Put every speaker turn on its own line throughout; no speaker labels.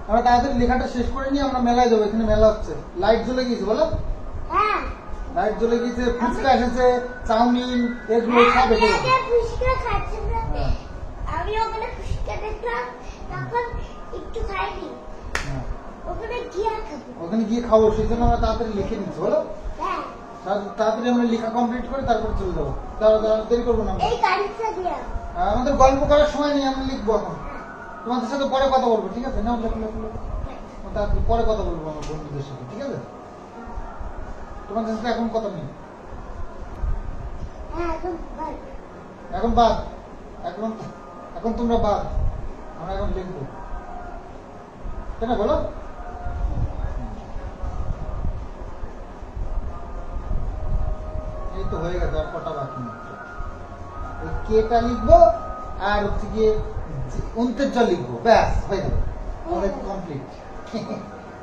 আমরা তাড়াতাড়ি লেখাটা শেষ করে নিয়ে আমরা মেলায় যাবো। এখানে মেলা হচ্ছে, লাইট জ্বলে গিয়েছে বলো।
হ্যাঁ,
লাইট জ্বলে গিয়েছে, ফুচকা এসেছে, চাউমিন, এগুলো সব এসেছে।
ফুচকা খাচ্ছি না, আমি ওখানে ফুচকা দেখলাম, তখন একটু খাইনি, ওখানে গিয়ে খাবো।
ওখানে গিয়ে খাবো, সেই জন্য আমরা তাড়াতাড়ি লিখে নিচ্ছি বলো।
হ্যাঁ,
তাড়াতাড়ি আমরা লেখা কমপ্লিট করে তারপর চলে যাবো। দেরি করবো না।
এই গাড়িটা দিয়ে
আমাদের গল্প করার সময় নেই, আমরা লিখবো এখন। তোমাদের সাথে পরে কথা বলবো, ঠিক আছে? নাও লেখো লেখো লেখো। তারপর পরে কথা বলবো আমার বন্ধুদের সাথে, ঠিক আছে? তোমাদের সাথে এখন কথা নেই,
হ্যাঁ এখন
এখন বাদ, এখন এখন তোমরা বাদ, আমরা এখন লিখবো, তাই না বলো? এই তো হয়ে গেছে, আর কটা বাকি মাত্র। ওই কেটা লিখবো আর হচ্ছে গিয়ে অন্তেরটা লিখবো, ব্যাস হয়ে যাবে, আমাদের কমপ্লিট।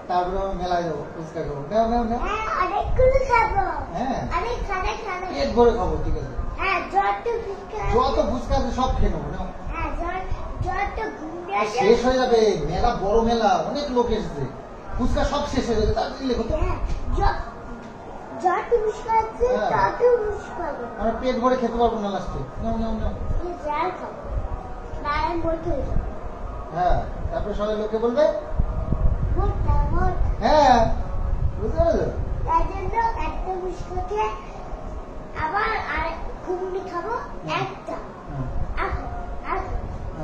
তারপরে আমরা মেলায় যাবো, ফুচকা খাবো। নাও নাও নাও।
অনেকগুলো খাবো।
হ্যাঁ,
অনেক খাবে খাবে।
পেট ভরে খাবো, ঠিক আছে?
হ্যাঁ, যত ফুচকা
যত ফুচকা আছে সব খেয়ে নেবো। নাও,
হ্যাঁ, যত ঘুরে আসে
শেষ হয়ে যাবে, মেলা বড় মেলা, অনেক লোক এসেছে, ফুচকা সব শেষ হয়ে যাবে, তাড়াতাড়ি লেখো তো।
হ্যাঁ, যত ফুচকা আছে
হ্যাঁ।
তত ফুচকা খাবো।
আমরা পেট ভরে খেতে পারবো না লাস্টে। নাও নাও নাও।
যার খাবো নারায়ণ বলতে হয়ে যাবে।
হ্যাঁ, তারপরে সবাই লোকে বলবে
মোটা মোট
হ্যাঁ, বুঝতে পারছো?
তার জন্য একটা ফুচকা খেয়ে আবার আর ঘুগনি খাবো একটা।
হ্যাঁ,
আর আর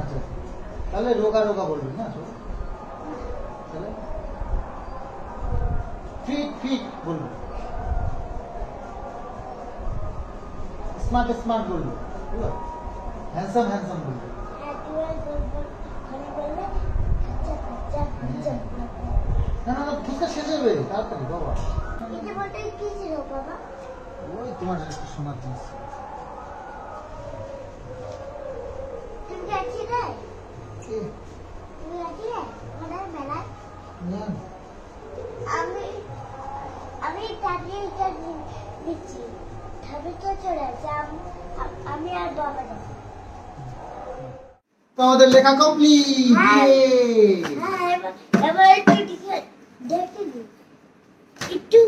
আচ্ছা, তাহলে রোগা রোগা বলবি না সবাই? তাহলে ফিট ফিট বলবো, স্মার্ট স্মার্ট বলবো, বুঝলো? হ্যান্ডসাম হ্যান্ডসাম বলবো। না না না, ফুচকা শেষ হবে তাড়াতাড়ি বাবা। ওই তোমার একটা শোনার জিনিস। কি? না,
আমি দিচ্ছি, চলে আসছে, আমি আর বাবা যাবো।
তো আমাদের লেখা কমপ্লিট।
হ্যাঁ, এবার একটু দেখে দিই একটু।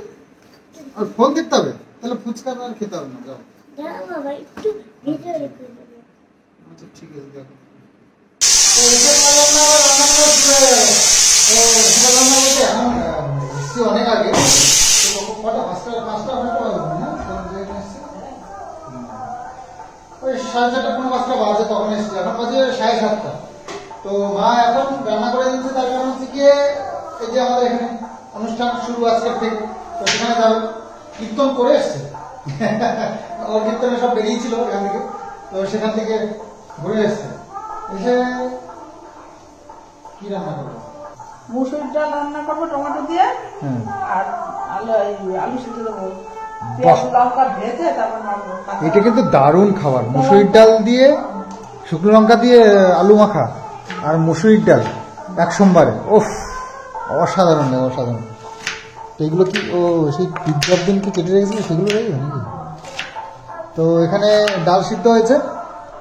আর ফোন দেখতে হবে, তাহলে ফুচকা আর খেতে হবে না, যাও।
দাঁড়াও বাবা, একটু ভিতরে করে দেবো।
আচ্ছা ঠিক আছে, দেখো। তো এটা রান্না করছে। সেটা রান্না করছে এখন এসছি অনেক আগে। তো কটা পাঁচটা অনেকটা বাজে না? তখন যে এসছি ওই 4:30 কোনো 5টা বাজে, তখন এসছি। এখন বাজে 7:30। তো মা এখন রান্না করে দিচ্ছে, তার কারণ হচ্ছে গিয়ে এই যে আমাদের এখানে অনুষ্ঠান শুরু আজকের থেকে, তো সেখানে যাবে, কীর্তন করে এসছে। ওর কীর্তনে সব বেরিয়েছিল এখান থেকে, তো সেখান থেকে ঘুরে এসছে, এসে কি রান্না করবো?
মুসুর ডাল রান্না করবো টমেটো দিয়ে, আর আলু সিদ্ধ দেবো, পেঁয়াজ লঙ্কা ভেজে তারপর মাখবো।
এটা কিন্তু দারুণ খাবার, মুসুরির ডাল দিয়ে, শুকনো লঙ্কা দিয়ে আলু মাখা আর মুসুরির ডাল এক সোমবারে, ওফ, অসাধারণ অসাধারণ। তো এগুলো কি ও সেই পিৎজার দিন কি কেটে রেখেছিল সেগুলো রেখে নাকি? তো এখানে ডাল সিদ্ধ হয়েছে।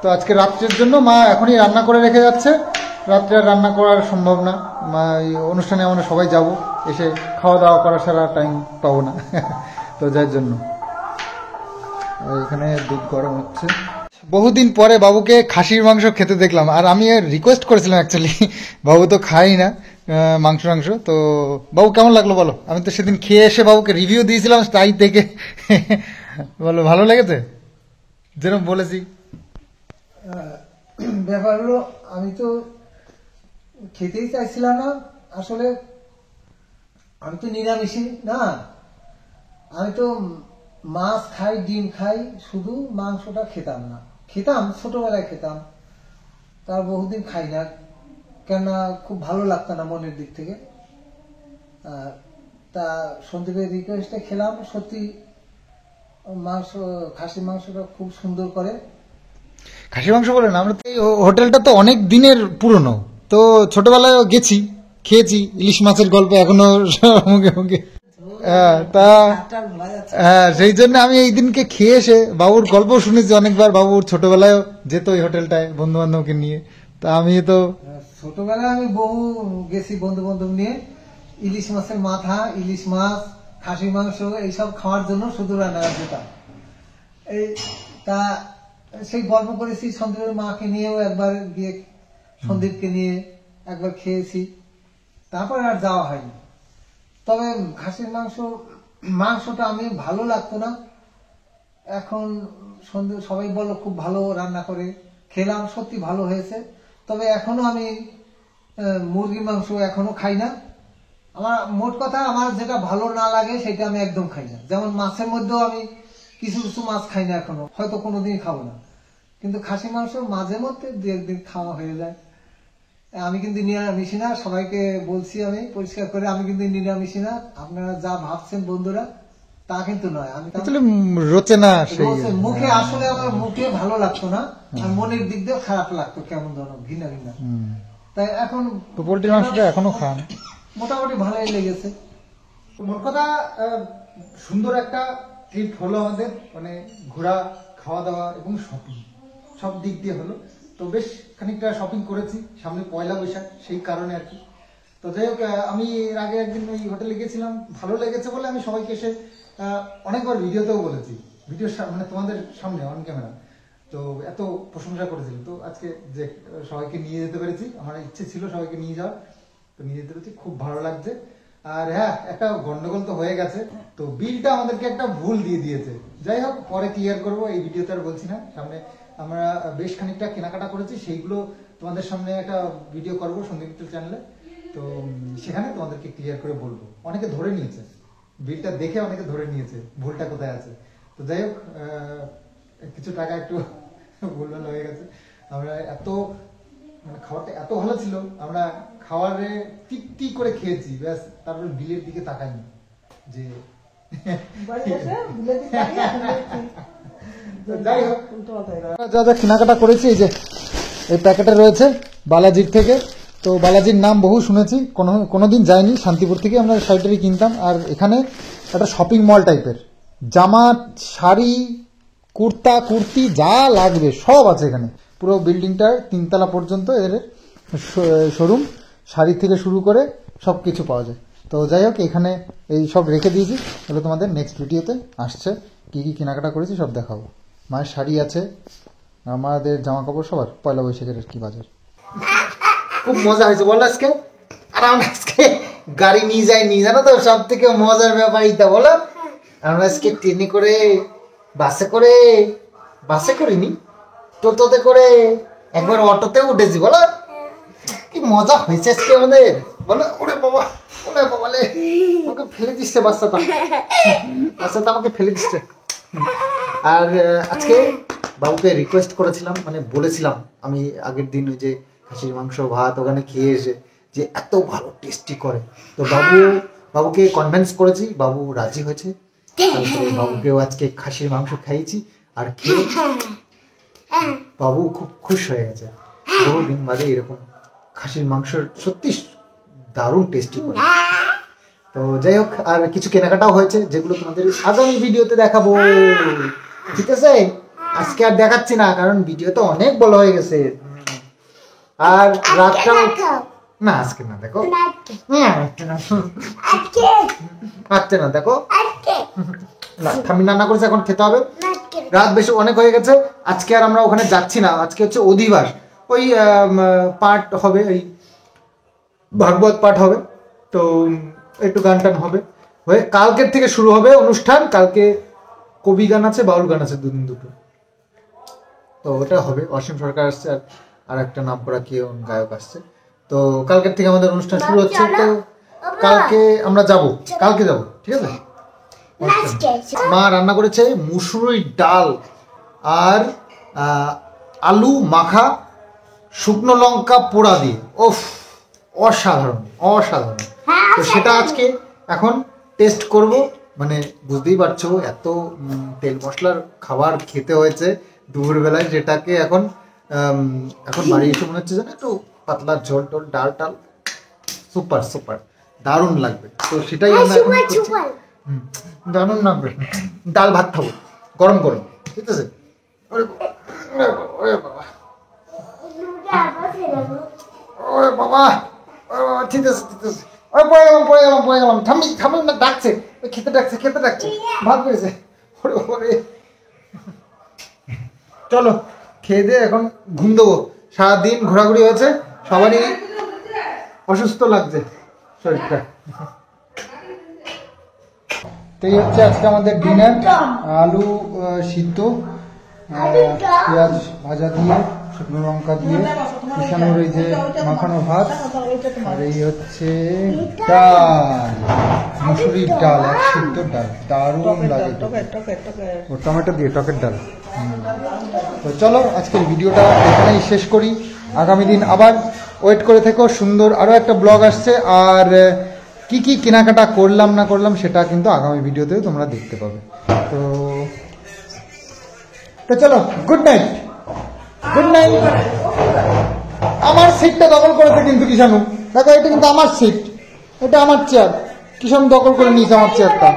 তো আজকে রাত্রের জন্য মা এখনই রান্না করে রেখে যাচ্ছে, রাত্রে আর রান্না করার সম্ভব না, মা এই অনুষ্ঠানে আমরা সবাই যাব, এসে খাওয়া দাওয়া করা ছাড়া টাইম পাবো না। তো যার জন্য এখানে দুধ গরম হচ্ছে। বহুদিন পরে বাবুকে খাসির মাংস খেতে দেখলাম, আর আমি রিকোয়েস্ট করেছিলাম অ্যাকচুয়ালি, বাবু তো খাই না মাংস। তো বাবু কেমন লাগলো বলো? আমি তো সেদিন খেয়ে এসে বাবুকে রিভিউ দিয়েছিলাম তাই থেকে। বলো ভালো লেগেছে যেরকম বলেছি?
ব্যাপার হলো আমি তো খেতেই চাইছিলাম না, আসলে আমি তো নিরামিষী না, আমি তো মাছ খাই, ডিম খাই, শুধু মাংসটা খেতাম না। খেতাম ছোটবেলায় খেতাম, তার বহুদিন খাই না, কেননা খুব ভালো লাগতো না মনের দিক থেকে। তা সন্দীপের রিকোয়েস্টে খেলাম, সত্যি মাংস, খাসির মাংসটা খুব সুন্দর করে।
খাসির মাংস বলে না, আমরা তো এই হোটেলটা তো অনেক দিনের পুরনো, তো ছোটবেলায় গেছি, খেয়েছি, ইলিশ মাছের গল্প এখনো মুখে মুখে। তা হ্যাঁ, সেই জন্য আমি এই দিনকে খেয়ে এসে বাবুর গল্প শুনেছি অনেকবার। বাবুর ছোটবেলায় যেত এই হোটেলটায় বন্ধু বান্ধবকে নিয়ে, তা আমি তো
ছোটবেলায় আমি বহু গেছি বন্ধু বান্ধব নিয়ে, ইলিশ মাছের মাথা, ইলিশ মাছ, খাসি মাংস এইসব খাওয়ার জন্য শুধু রান্নাঘাট যেতাম। এই তা সেই গল্প করেছি, সন্দীপের মাকে নিয়েও একবার গিয়ে, সন্দীপকে নিয়ে একবার খেয়েছি, তারপরে আর যাওয়া হয়নি। তবে খাসির মাংসটা আমি ভালো লাগতো না। এখন সন্দীপ সবাই বললো খুব ভালো রান্না করে, খেলাম, সত্যি ভালো হয়েছে। তবে এখনো আমি মুরগির মাংস এখনো খাই না। আমার মোট কথা, আমার যেটা ভালো না লাগে সেটা আমি একদম খাই না। যেমন মাছের মধ্যেও আমি কিছু কিছু মাছ খাই না এখনো, হয়তো কোনোদিনই খাবো না। কিন্তু খাসি মাংস মাঝে মধ্যে দু একদিন খাওয়া হয়ে যায়। আমি কিন্তু নিরামিষি না, সবাইকে বলছি আমি পরিষ্কার করে, আমি কিন্তু নিরামিষি না। আপনারা যা ভাবছেন বন্ধুরা, তা কিন্তু নয়। আমি
আসলে রোচে না সেই
মুখে, আসলে আমার মুখে ভালো লাগতো না, আর মনের দিক দিয়ে খারাপ লাগতো, কেমন ধরনের ঘৃণা ঘৃণা। তাই এখন
পোল্ট্রির মাংসটা এখনো খান,
মোটামুটি ভালোই লেগেছে।
মোট কথা সুন্দর একটা ট্রিপ হলো আমাদের, মানে ঘোরা, খাওয়া দাওয়া এবং শপিং সব দিক দিয়ে হলো। তো বেশ খানিকটা শপিং করেছি, সামনে পয়লা বৈশাখ, সেই কারণে আর কি। তো যাই হোক, আমি এর আগে একদিন ওই হোটেলে গেছিলাম, ভালো লেগেছে বলে আমি সবাইকে এসে অনেকবার ভিডিওতেও বলেছি, মানে তোমাদের সামনে অন ক্যামেরা। তো এত প্রশংসা করেছিল, তো আজকে যে সবাইকে নিয়ে যেতে পেরেছি, আমার ইচ্ছে ছিল সবাইকে নিয়ে যাওয়ার, তো নিয়ে যেতে পেরেছি, খুব ভালো লাগছে। আর হ্যাঁ, একটা গন্ডগোল তো হয়ে গেছে, তো বিলটা আমাদেরকে একটা ভুল দিয়ে দিয়েছে। যাই হোক, পরে ক্লিয়ার করবো, এই ভিডিওতে আর বলছি না। সামনে আমরা বেশ খানিকটা কেনাকাটা করেছি, সেইগুলো তোমাদের সামনে একটা ভিডিও করবো সন্দীপ মিত্র চ্যানেলে। তো সেখানে তোমাদেরকে ক্লিয়ার করে বলবো। অনেকে ধরে নিয়েছে, বিলটা দেখে অনেকে ধরে নিয়েছে ভুলটা কোথায় আছে। তো যাই হোক, কিছু টাকা একটু ভুলভাল হয়ে গেছে। আমরা মানে খাবারটা এত ভালো ছিল, আমরা খাবারে তৃপ্তি করে খেয়েছি, ব্যাস। তারপর বিলের দিকে তাকাইনি যে যাই হোক, যা যা কেনাকাটা করেছি, এই যে এই প্যাকেটে রয়েছে বালাজির থেকে। তো বালাজির নাম বহু শুনেছি, কোনোদিন যাইনি। শান্তিপুর থেকে আমরা শাড়িটারি কিনতাম। আর এখানে একটা শপিং মল টাইপের, জামা, শাড়ি, কুর্তা, কুর্তি যা লাগবে সব আছে এখানে। পুরো বিল্ডিংটার 3 তলা পর্যন্ত এদের শোরুম, শাড়ি থেকে শুরু করে সব কিছু পাওয়া যায়। তো যাই হোক, এখানে এই সব রেখে দিয়েছি, তাহলে তোমাদের নেক্সট ভিডিওতে আসছে কি কি কেনাকাটা করেছি সব দেখাবো। মায়ের শাড়ি আছে, আমাদের জামা কাপড়, সবার পয়লা বৈশাখের কি বাজার। খুব মজা হয়েছে বলো আজকে। আর আমরা আজকে গাড়ি নিয়ে যাইনি, জানো তো, সব থেকে মজার ব্যাপার এইটা বলো। আমরা আজকে ট্রেনে করে, বাসে করিনি, টোটোতে করে, একবার অটোতে উঠেছি বলো। কি মজা হয়েছে আজকে আমাদের বলো। ওরে বাবা, ওরে বাবালে, আমাকে ফেলে দিচ্ছে বাচ্চাটা আমাকে ফেলে দিচ্ছে। আর আজকে বাবুকে রিকোয়েস্ট করেছিলাম, মানে বলেছিলাম আমি আগের দিন, ওই যে খাসির মাংস ভাত ওখানে খেয়ে এসে, যে এত ভালো টেস্টি করে। তো বাবুকে কনভিন্স করেছি, বাবু রাজি হয়েছে। বাবুকেও আজকে খাসির মাংস খাইয়েছি, আর খেয়ে বাবু খুব খুশ হয়ে গেছে। বহুদিন বাদে এরকম খাসির মাংস সত্যি দারুণ টেস্টি করে। তো যাই হোক, আর কিছু কেনাকাটাও হয়েছে, যেগুলো তোমাদের আগামী ভিডিওতে দেখাবো, ঠিক আছে? আজকে আর দেখাচ্ছি না, কারণ ভিডিও তো অনেক বড় হয়ে গেছে। আর রাতটা না, আজকে না, দেখো আজকে না, দেখো ঠাম্মি রান্না করেছে, এখন খেতে হবে। রাত বেশি অনেক হয়ে গেছে, আজকে আর আমরা ওখানে যাচ্ছি না। আজকে হচ্ছে অধিবাস, ওই পাঠ হবে, ওই ভাগবত পাঠ হবে, তো একটু গান টান হবে, হয়ে কালকের থেকে শুরু হবে অনুষ্ঠান। কালকে কবি গান আছে, বাউল গান আছে, দুদিন দুটো। তো ওটা হবে, অসীম সরকার আসছে, আর একটা নাম করা কেউ গায়ক আসছে। তো কালকের থেকে আমাদের অনুষ্ঠান শুরু হচ্ছে। তো কালকে আমরা যাব, ঠিক আছে? মা রান্না করেছে মুসুরির ডাল আর আলু মাখা, শুকনো লঙ্কা পোড়া দিয়ে, ওফ, অসাধারণ। তো সেটা আজকে এখন টেস্ট করব। মানে বুঝতেই পারছো, এত তেল মশলার খাবার খেতে হয়েছে দুপুরবেলায়, যেটাকে এখন বাড়ি এসে মনে হচ্ছে যেন একটু পাতলা ঝোল টোল, ডাল টাল, সুপার দারুণ লাগবে। তো সেটাই আমরা এখন করছি। দারুণ লাগবে, ডাল ভাত খাবো গরম, ঠিক আছে?
আছে দেখো
ওরে বাবা, ওরে বাবা, ঠিক আছে ঠিক আছে। ওই পড়ে গেলাম। থামি না, ডাকছে, ওই খেতে ডাকছে, ভাত পেয়েছে। ওরে ওরে, চলো খেয়ে দিয়ে এখন ঘুম দেবো। সারাদিন ঘোরাঘুরি হয়েছে, সবারই অসুস্থ লাগছে শরীরটা। তো এই হচ্ছে আজকে আমাদের ডিনার, আলু সিদ্ধ, পেঁয়াজ ভাজা দিয়ে, শুকনো লঙ্কা দিয়ে, কিষানোর এই যে মাখানো ভাত, আর এই হচ্ছে ডাল, মুসুরির ডাল, এক সিদ্ধ ডাল, দারুণ লাগে। ও টমেটো দিয়ে টকের ডাল। তো চলো আজকের ভিডিওটা এখানেই শেষ করি। আগামী দিন আবার ওয়েট করে থেকো, সুন্দর আরও একটা ব্লগ আসছে। আর কি কি কেনাকাটা করলাম না করলাম সেটা কিন্তু আগামী ভিডিওতেও তোমরা দেখতে পাবে। তো চলো, গুড নাইট। আমার সিটটা দখল করেছে কিন্তু কিষানু, দেখো এটা কিন্তু আমার সিট, এটা আমার চেয়ার, কিষানু দখল করে নিয়েছে আমার চেয়ারটা।